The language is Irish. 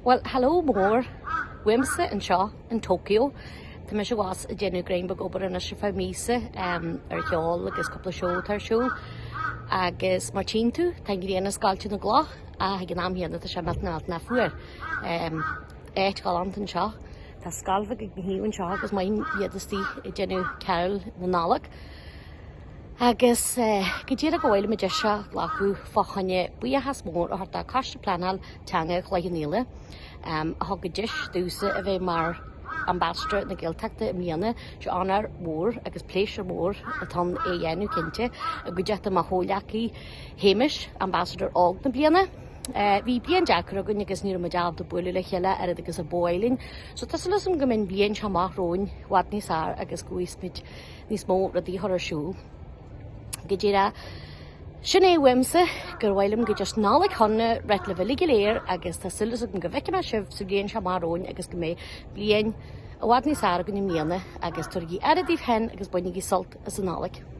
Well, hello more. Wimsa and Shaw in Tokyo. The mission was a genuine grain bag over in a shifa misa, Gaeilge, agus couple of show, agus Marchintu, Diane Scalch in the Gloch, I can am here that the Shamat na fuer. Galant and Shaw. The Scalvig and Shaw was mine yet to see a genuine Carol the Nollag. Agus Gaeilge Gaeilge me Jesha lagu fachanye buya has more or the cash planal tanga Chanainn. Hogadish dúsa a bheith mar Ambasadóir na Gaeltachta miana se anar mór agus pléisiir mór atá é dhéanú cinnte a go deachta má hólachaí Hamish Ambasadóir ág na bliana. Bhí blian deachar agan agus níor ma deab do buile le chéile ar agus a bóiling. So tas lusum go min blian seamach róin wad níos ar agus gúismid níos mó radí thar siúl. Gaeilge Chanainn wimsa gur bhfuilm go just nálaigh chuna reit le bhfuil léir agus tá sulas an go bheice sibh sa blion seamáróin agus go mé blian a bhhad níos ar go na miana agus tuairgí aradíh hen agus buinigí sult as an nálaigh.